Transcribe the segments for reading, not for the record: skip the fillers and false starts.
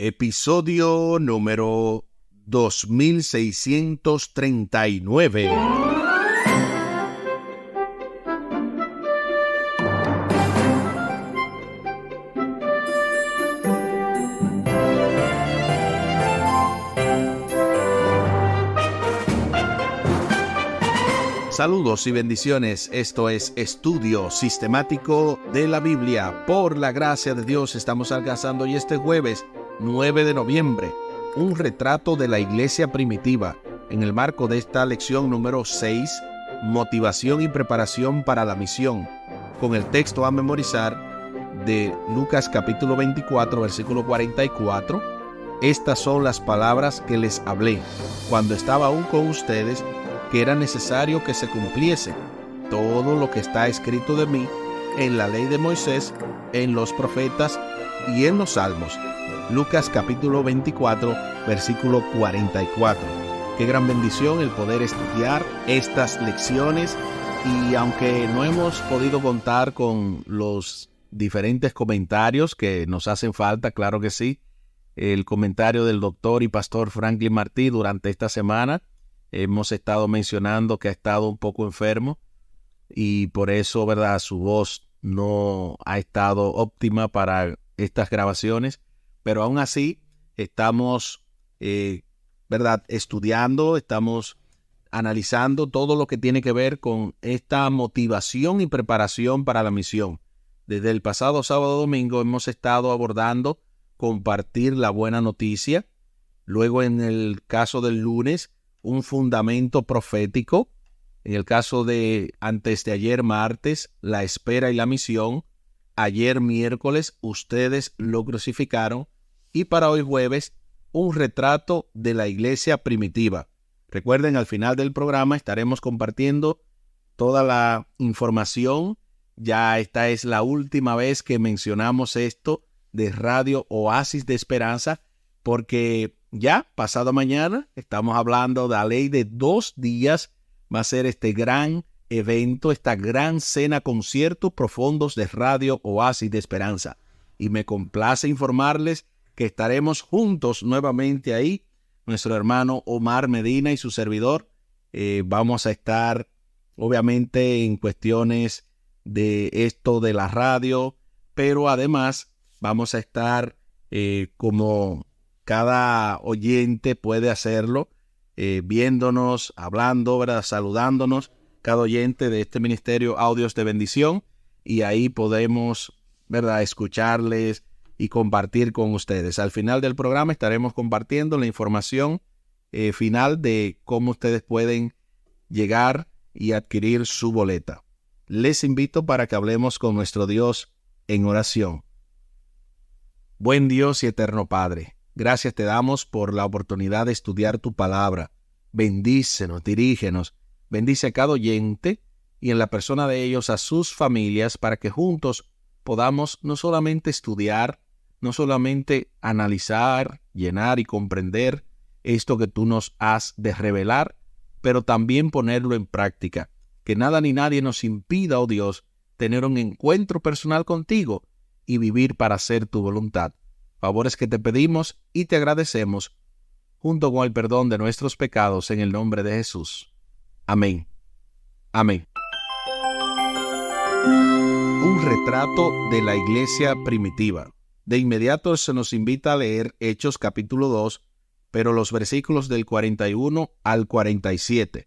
Episodio número 2639. Saludos y bendiciones. Esto es Estudio Sistemático de la Biblia. Por la gracia de Dios estamos alcanzando hoy este jueves 9 de noviembre, un retrato de la iglesia primitiva en el marco de esta lección número 6, motivación y preparación para la misión, con el texto a memorizar de Lucas capítulo 24, versículo 44. Estas son las palabras que les hablé cuando estaba aún con ustedes, que era necesario que se cumpliese todo lo que está escrito de mí en la ley de Moisés, en los profetas y en los salmos. Lucas capítulo 24, versículo 44. Qué gran bendición el poder estudiar estas lecciones, y aunque no hemos podido contar con los diferentes comentarios que nos hacen falta, claro que sí, el comentario del doctor y pastor Franklin Martí durante esta semana, hemos estado mencionando que ha estado un poco enfermo y por eso, ¿verdad?, su voz no ha estado óptima para estas grabaciones, pero aún así estamos, ¿verdad?, estudiando, estamos analizando todo lo que tiene que ver con esta motivación y preparación para la misión. Desde el pasado sábado domingo hemos estado abordando compartir la buena noticia, luego en el caso del lunes, un fundamento profético. En el caso de antes de ayer martes, la espera y la misión. Ayer miércoles, ustedes lo crucificaron. Y para hoy jueves, un retrato de la iglesia primitiva. Recuerden, al final del programa estaremos compartiendo toda la información. Ya esta es la última vez que mencionamos esto de Radio Oasis de Esperanza, porque ya pasado mañana estamos hablando de la ley de 2 días. Va a ser este gran evento, esta gran cena conciertos profundos de Radio Oasis de Esperanza. Y me complace informarles que estaremos juntos nuevamente ahí. Nuestro hermano Omar Medina y su servidor. Vamos a estar obviamente en cuestiones de esto de la radio, pero además vamos a estar como cada oyente puede hacerlo, viéndonos, hablando, ¿verdad?, saludándonos, cada oyente de este ministerio Audios de Bendición, y ahí podemos, ¿verdad?, escucharles y compartir con ustedes. Al final del programa estaremos compartiendo la información final de cómo ustedes pueden llegar y adquirir su boleta. Les invito para que hablemos con nuestro Dios en oración. Buen Dios y eterno Padre, gracias te damos por la oportunidad de estudiar tu palabra. Bendícenos, dirígenos, bendice a cada oyente y en la persona de ellos a sus familias, para que juntos podamos no solamente estudiar, no solamente analizar, llenar y comprender esto que tú nos has de revelar, pero también ponerlo en práctica. Que nada ni nadie nos impida, oh Dios, tener un encuentro personal contigo y vivir para hacer tu voluntad. Favores que te pedimos y te agradecemos, junto con el perdón de nuestros pecados, en el nombre de Jesús. Amén. Amén. Un retrato de la iglesia primitiva. De inmediato se nos invita a leer Hechos capítulo 2, pero los versículos del 41 al 47.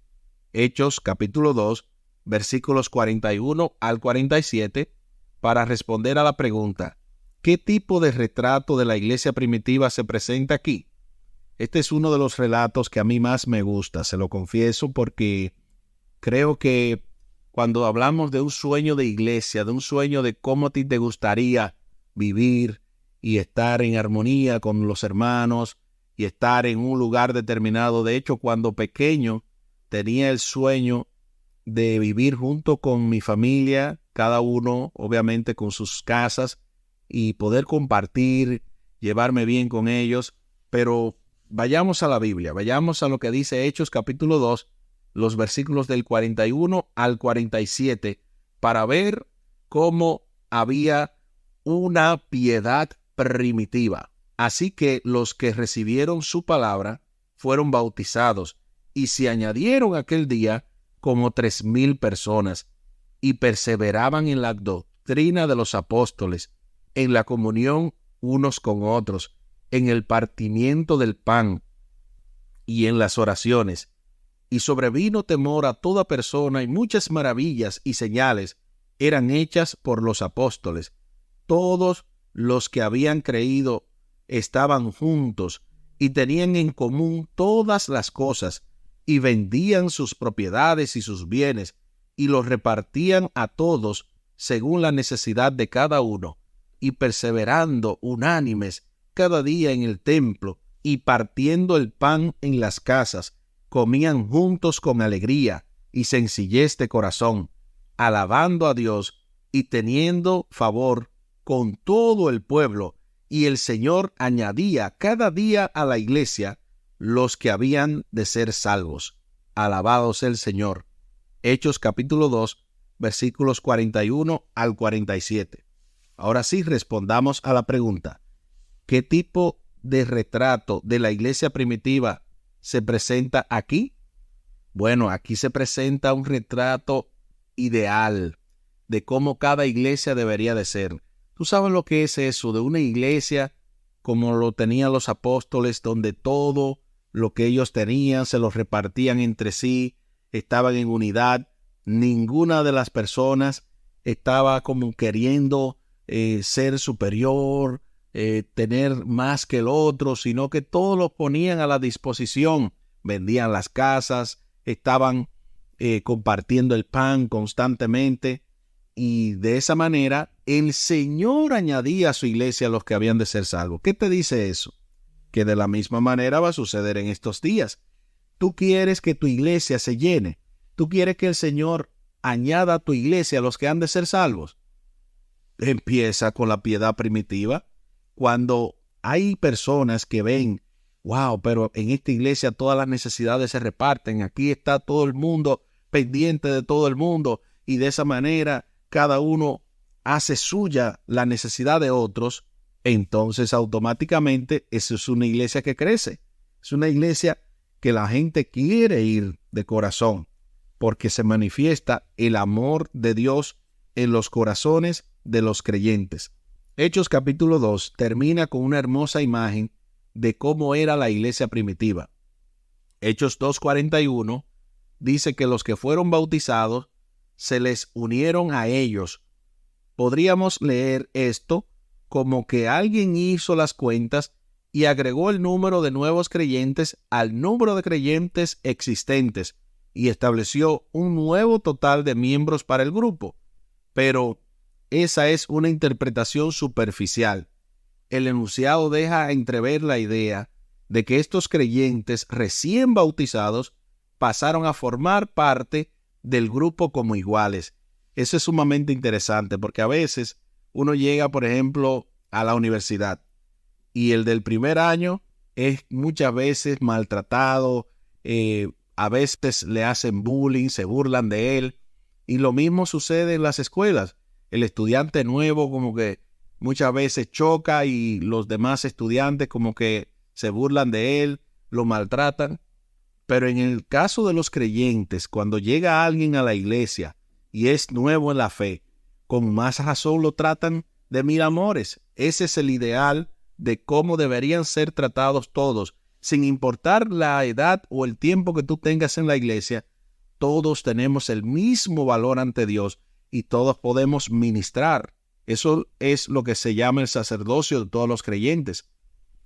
Hechos capítulo 2, versículos 41 al 47, para responder a la pregunta: ¿qué tipo de retrato de la iglesia primitiva se presenta aquí? Este es uno de los relatos que a mí más me gusta, se lo confieso, porque creo que cuando hablamos de un sueño de iglesia, de un sueño de cómo a ti te gustaría vivir y estar en armonía con los hermanos y estar en un lugar determinado. De hecho, cuando pequeño tenía el sueño de vivir junto con mi familia, cada uno obviamente con sus casas, y poder compartir, llevarme bien con ellos. Pero vayamos a la Biblia, vayamos a lo que dice Hechos capítulo 2, los versículos del 41 al 47, para ver cómo había una piedad primitiva. Así que los que recibieron su palabra fueron bautizados, y se añadieron aquel día como 3,000 personas, y perseveraban en la doctrina de los apóstoles, en la comunión unos con otros, en el partimiento del pan y en las oraciones. Y sobrevino temor a toda persona, y muchas maravillas y señales eran hechas por los apóstoles. Todos los que habían creído estaban juntos y tenían en común todas las cosas, y vendían sus propiedades y sus bienes, y los repartían a todos según la necesidad de cada uno, y perseverando unánimes cada día en el templo, y partiendo el pan en las casas, comían juntos con alegría y sencillez de corazón, alabando a Dios y teniendo favor con todo el pueblo. Y el Señor añadía cada día a la iglesia los que habían de ser salvos. Alabado sea el Señor. Hechos capítulo 2, versículos 41 al 47. Ahora sí, respondamos a la pregunta: ¿qué tipo de retrato de la iglesia primitiva se presenta aquí? Bueno, aquí se presenta un retrato ideal de cómo cada iglesia debería de ser. ¿Tú sabes lo que es eso de una iglesia como lo tenían los apóstoles, donde todo lo que ellos tenían se lo repartían entre sí, estaban en unidad? Ninguna de las personas estaba como queriendo ser superior, tener más que el otro, sino que todos los ponían a la disposición. Vendían las casas, estaban compartiendo el pan constantemente, y de esa manera el Señor añadía a su iglesia a los que habían de ser salvos. ¿Qué te dice eso? Que de la misma manera va a suceder en estos días. Tú quieres que tu iglesia se llene. Tú quieres que el Señor añada a tu iglesia a los que han de ser salvos. Empieza con la piedad primitiva. Cuando hay personas que ven, wow, pero en esta iglesia todas las necesidades se reparten, aquí está todo el mundo pendiente de todo el mundo, y de esa manera cada uno hace suya la necesidad de otros, entonces automáticamente eso es una iglesia que crece. Es una iglesia que la gente quiere ir de corazón, porque se manifiesta el amor de Dios en los corazones de los creyentes. Hechos capítulo 2 termina con una hermosa imagen de cómo era la iglesia primitiva. Hechos 2:41 dice que los que fueron bautizados se les unieron a ellos. Podríamos leer esto como que alguien hizo las cuentas y agregó el número de nuevos creyentes al número de creyentes existentes y estableció un nuevo total de miembros para el grupo. Pero esa es una interpretación superficial. El enunciado deja entrever la idea de que estos creyentes recién bautizados pasaron a formar parte del grupo como iguales. Eso es sumamente interesante, porque a veces uno llega, por ejemplo, a la universidad y el del primer año es muchas veces maltratado, a veces le hacen bullying, se burlan de él, y lo mismo sucede en las escuelas. El estudiante nuevo como que muchas veces choca y los demás estudiantes como que se burlan de él, lo maltratan. Pero en el caso de los creyentes, cuando llega alguien a la iglesia y es nuevo en la fe, con más razón lo tratan de mil amores. Ese es el ideal de cómo deberían ser tratados todos, sin importar la edad o el tiempo que tú tengas en la iglesia. Todos tenemos el mismo valor ante Dios y todos podemos ministrar. Eso es lo que se llama el sacerdocio de todos los creyentes.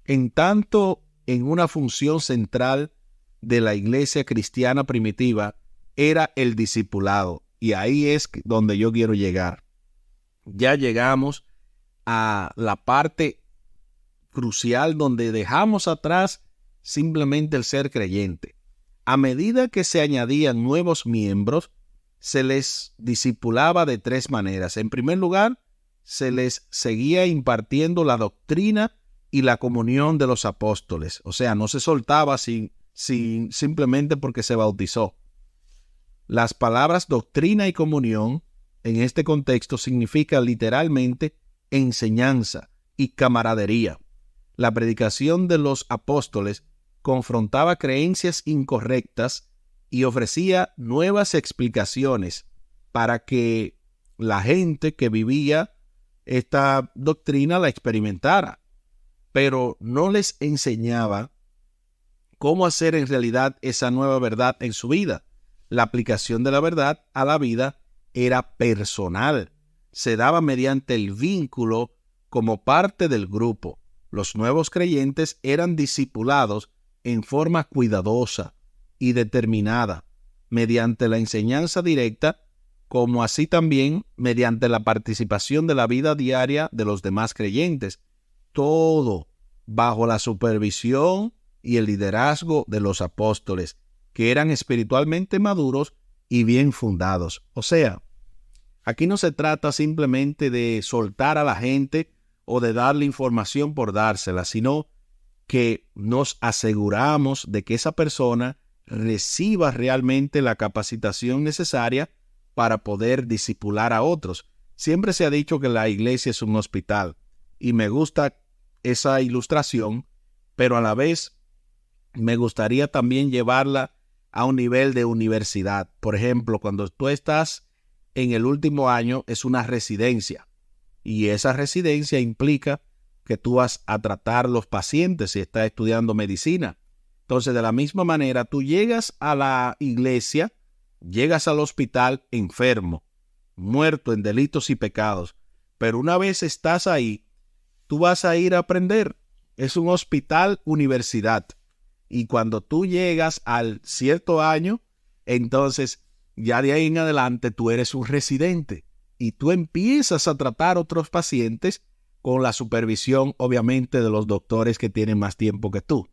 En tanto, en una función central de la iglesia cristiana primitiva era el discipulado, y ahí es donde yo quiero llegar. Ya llegamos a la parte crucial donde dejamos atrás simplemente el ser creyente. A medida que se añadían nuevos miembros, se les discipulaba de tres maneras. En primer lugar, se les seguía impartiendo la doctrina y la comunión de los apóstoles. O sea, no se soltaba simplemente porque se bautizó. Las palabras doctrina y comunión en este contexto significa literalmente enseñanza y camaradería. La predicación de los apóstoles confrontaba creencias incorrectas y ofrecía nuevas explicaciones para que la gente que vivía esta doctrina la experimentara, pero no les enseñaba cómo hacer en realidad esa nueva verdad en su vida. La aplicación de la verdad a la vida era personal. Se daba mediante el vínculo como parte del grupo. Los nuevos creyentes eran discipulados en forma cuidadosa y determinada, mediante la enseñanza directa, como así también mediante la participación de la vida diaria de los demás creyentes. Todo bajo la supervisión y el liderazgo de los apóstoles, que eran espiritualmente maduros y bien fundados. O sea, aquí no se trata simplemente de soltar a la gente o de darle información por dársela, sino que nos aseguramos de que esa persona reciba realmente la capacitación necesaria para poder discipular a otros. Siempre se ha dicho que la iglesia es un hospital, y me gusta esa ilustración, pero a la vez me gustaría también llevarla a un nivel de universidad. Por ejemplo, cuando tú estás en el último año, es una residencia, y esa residencia implica que tú vas a tratar los pacientes si estás estudiando medicina. Entonces, de la misma manera, tú llegas a la iglesia, llegas al hospital enfermo, muerto en delitos y pecados, pero una vez estás ahí, tú vas a ir a aprender. Es un hospital universidad. Y cuando tú llegas al cierto año, entonces ya de ahí en adelante tú eres un residente y tú empiezas a tratar otros pacientes con la supervisión, obviamente, de los doctores que tienen más tiempo que tú.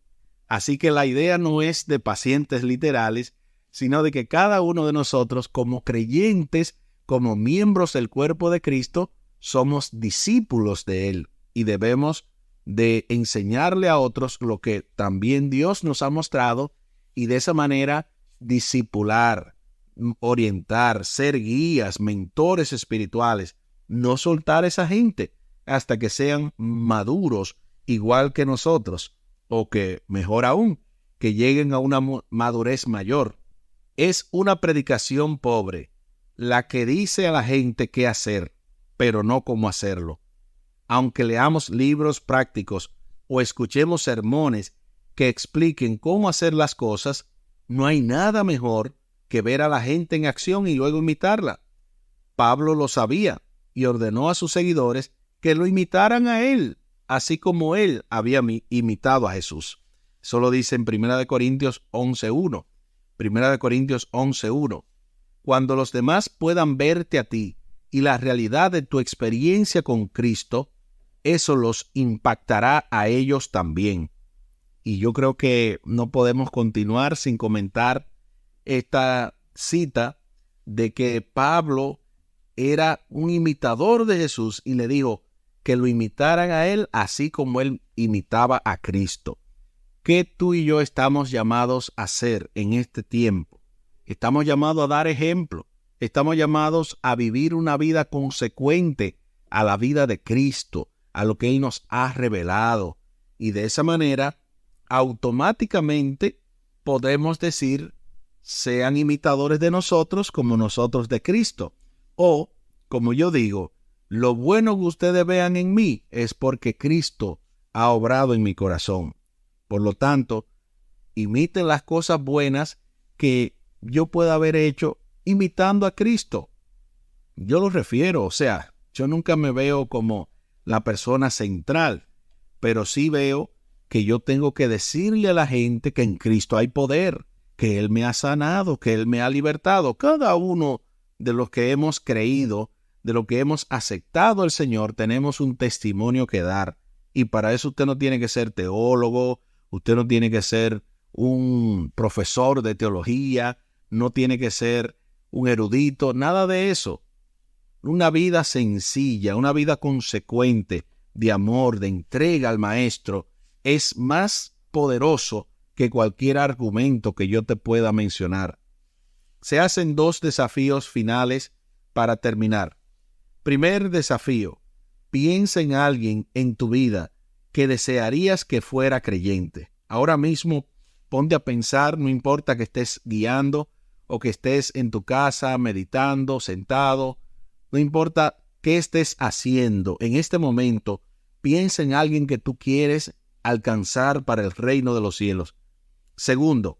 Así que la idea no es de pacientes literales, sino de que cada uno de nosotros, como creyentes, como miembros del cuerpo de Cristo, somos discípulos de Él y debemos de enseñarle a otros lo que también Dios nos ha mostrado y de esa manera discipular, orientar, ser guías, mentores espirituales, no soltar a esa gente hasta que sean maduros igual que nosotros, o que, mejor aún, que lleguen a una madurez mayor. Es una predicación pobre la que dice a la gente qué hacer, pero no cómo hacerlo. Aunque leamos libros prácticos o escuchemos sermones que expliquen cómo hacer las cosas, no hay nada mejor que ver a la gente en acción y luego imitarla. Pablo lo sabía y ordenó a sus seguidores que lo imitaran a él, así como él había imitado a Jesús. Eso lo dice en 1 Corintios 11:1. 1 Corintios 11:1. Cuando los demás puedan verte a ti y la realidad de tu experiencia con Cristo, eso los impactará a ellos también. Y yo creo que no podemos continuar sin comentar esta cita de que Pablo era un imitador de Jesús y le dijo que lo imitaran a él así como él imitaba a Cristo. ¿Qué tú y yo estamos llamados a hacer en este tiempo? Estamos llamados a dar ejemplo. Estamos llamados a vivir una vida consecuente a la vida de Cristo, a lo que Él nos ha revelado. Y de esa manera, automáticamente podemos decir, sean imitadores de nosotros como nosotros de Cristo. O, como yo digo, lo bueno que ustedes vean en mí es porque Cristo ha obrado en mi corazón. Por lo tanto, imiten las cosas buenas que yo pueda haber hecho imitando a Cristo. Yo lo refiero, o sea, yo nunca me veo como la persona central, pero sí veo que yo tengo que decirle a la gente que en Cristo hay poder, que Él me ha sanado, que Él me ha libertado. Cada uno de los que hemos creído, de lo que hemos aceptado al Señor, tenemos un testimonio que dar. Y para eso usted no tiene que ser teólogo, usted no tiene que ser un profesor de teología, no tiene que ser un erudito, nada de eso. Una vida sencilla, una vida consecuente de amor, de entrega al Maestro, es más poderoso que cualquier argumento que yo te pueda mencionar. Se hacen 2 desafíos finales para terminar. Primer desafío: piensa en alguien en tu vida que desearías que fuera creyente. Ahora mismo ponte a pensar, no importa que estés guiando o que estés en tu casa meditando, sentado, no importa qué estés haciendo en este momento, piensa en alguien que tú quieres alcanzar para el reino de los cielos. Segundo,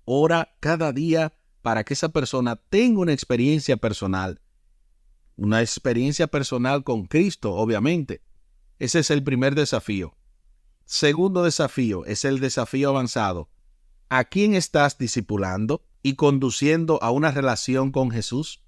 ora cada día para que esa persona tenga una experiencia personal con Cristo, obviamente. Ese es el primer desafío. Segundo desafío es el desafío avanzado. ¿A quién estás discipulando y conduciendo a una relación con Jesús?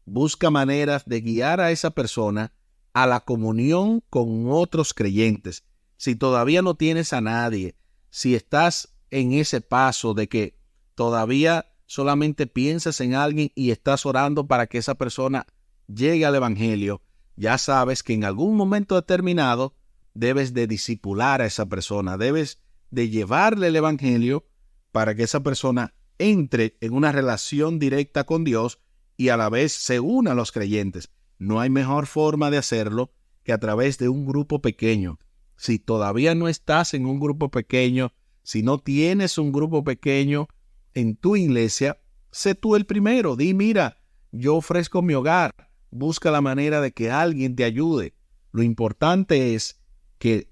Busca maneras de guiar a esa persona a la comunión con otros creyentes. Si todavía no tienes a nadie, si estás en ese paso de que todavía solamente piensas en alguien y estás orando para que esa persona llegue al Evangelio, ya sabes que en algún momento determinado debes de discipular a esa persona, debes de llevarle el Evangelio para que esa persona entre en una relación directa con Dios y a la vez se una a los creyentes. No hay mejor forma de hacerlo que a través de un grupo pequeño. Si todavía no estás en un grupo pequeño, si no tienes un grupo pequeño en tu iglesia, sé tú el primero. Di, mira, yo ofrezco mi hogar. Busca la manera de que alguien te ayude. Lo importante es que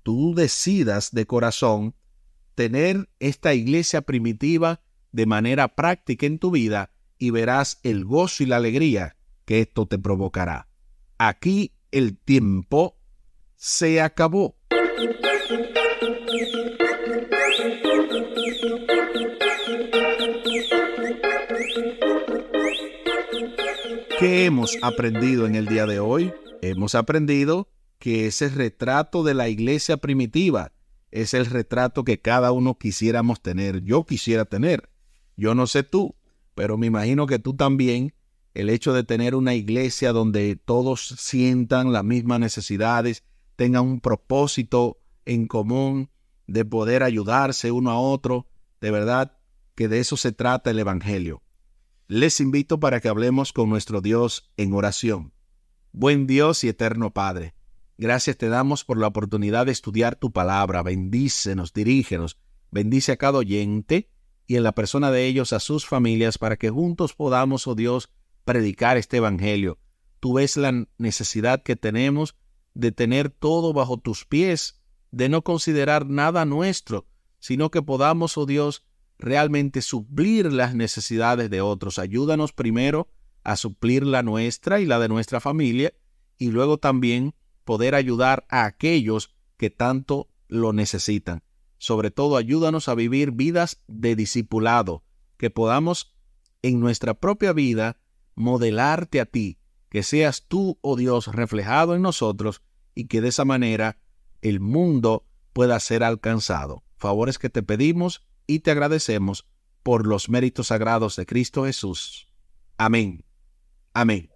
tú decidas de corazón tener esta iglesia primitiva de manera práctica en tu vida y verás el gozo y la alegría que esto te provocará. Aquí el tiempo se acabó. ¿Qué hemos aprendido en el día de hoy? Hemos aprendido que ese retrato de la iglesia primitiva es el retrato que cada uno quisiéramos tener. Yo quisiera tener. Yo no sé tú, pero me imagino que tú también. El hecho de tener una iglesia donde todos sientan las mismas necesidades, tengan un propósito en común de poder ayudarse uno a otro, de verdad que de eso se trata el Evangelio. Les invito para que hablemos con nuestro Dios en oración. Buen Dios y eterno Padre, gracias te damos por la oportunidad de estudiar tu palabra. Bendícenos, dirígenos, bendice a cada oyente y en la persona de ellos a sus familias para que juntos podamos, oh Dios, predicar este Evangelio. Tú ves la necesidad que tenemos de tener todo bajo tus pies, de no considerar nada nuestro, sino que podamos, oh Dios, realmente suplir las necesidades de otros. Ayúdanos primero a suplir la nuestra y la de nuestra familia, y luego también poder ayudar a aquellos que tanto lo necesitan. Sobre todo, ayúdanos a vivir vidas de discipulado, que podamos en nuestra propia vida modelarte a ti, que seas tú, oh Dios, reflejado en nosotros y que de esa manera el mundo pueda ser alcanzado. Favores que te pedimos y te agradecemos por los méritos sagrados de Cristo Jesús. Amén. Amén.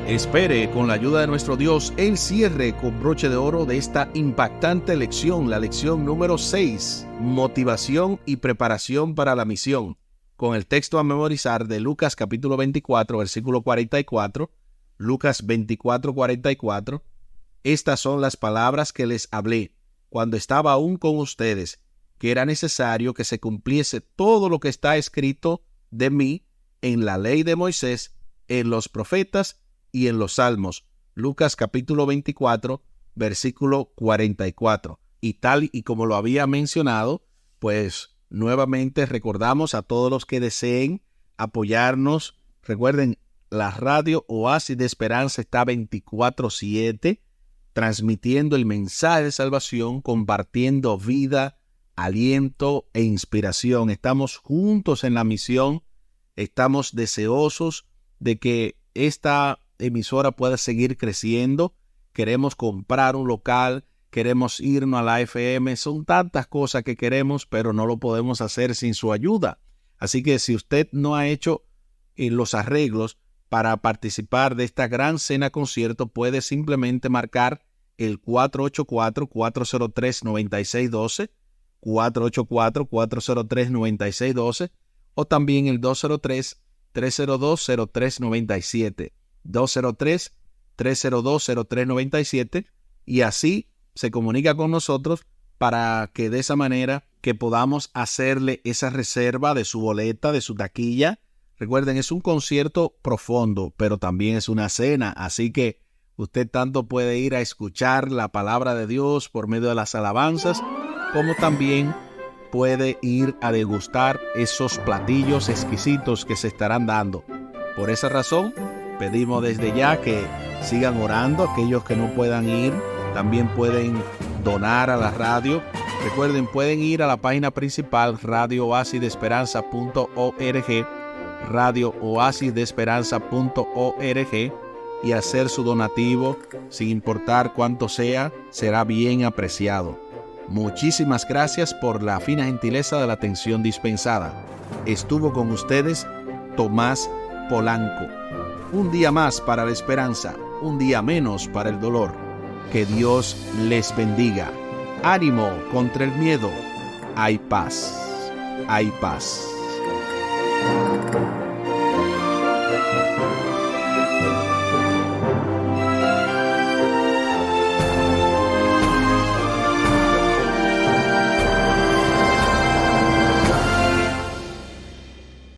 Espere, con la ayuda de nuestro Dios, el cierre con broche de oro de esta impactante lección, la lección número 6, motivación y preparación para la misión, con el texto a memorizar de Lucas capítulo 24, versículo 44, Lucas 24, 44. Estas son las palabras que les hablé cuando estaba aún con ustedes, que era necesario que se cumpliese todo lo que está escrito de mí en la ley de Moisés, en los profetas y en los salmos. Lucas capítulo 24, versículo 44. Y tal y como lo había mencionado, pues nuevamente recordamos a todos los que deseen apoyarnos. Recuerden, la radio Oasis de Esperanza está 24/7, transmitiendo el mensaje de salvación, compartiendo vida, aliento e inspiración. Estamos juntos en la misión. Estamos deseosos de que esta emisora pueda seguir creciendo. Queremos comprar un local, queremos irnos a la FM. Son tantas cosas que queremos, pero no lo podemos hacer sin su ayuda. Así que si usted no ha hecho los arreglos para participar de esta gran cena concierto, puede simplemente marcar el 484-403-9612, 484-403-9612, o también el 203-302-0397. 203-302-0397, y así se comunica con nosotros para que de esa manera que podamos hacerle esa reserva de su boleta, de su taquilla. Recuerden, es un concierto profundo, pero también es una cena, así que usted tanto puede ir a escuchar la palabra de Dios por medio de las alabanzas, como también puede ir a degustar esos platillos exquisitos que se estarán dando. Por esa razón, pedimos desde ya que sigan orando. Aquellos que no puedan ir, también pueden donar a la radio. Recuerden, pueden ir a la página principal radiooasisdeesperanza.org, radiooasisdeesperanza.org, y hacer su donativo, sin importar cuánto sea, será bien apreciado. Muchísimas gracias por la fina gentileza de la atención dispensada. Estuvo con ustedes Tomás Polanco. Un día más para la esperanza, un día menos para el dolor. Que Dios les bendiga. Ánimo contra el miedo. Hay paz. Hay paz.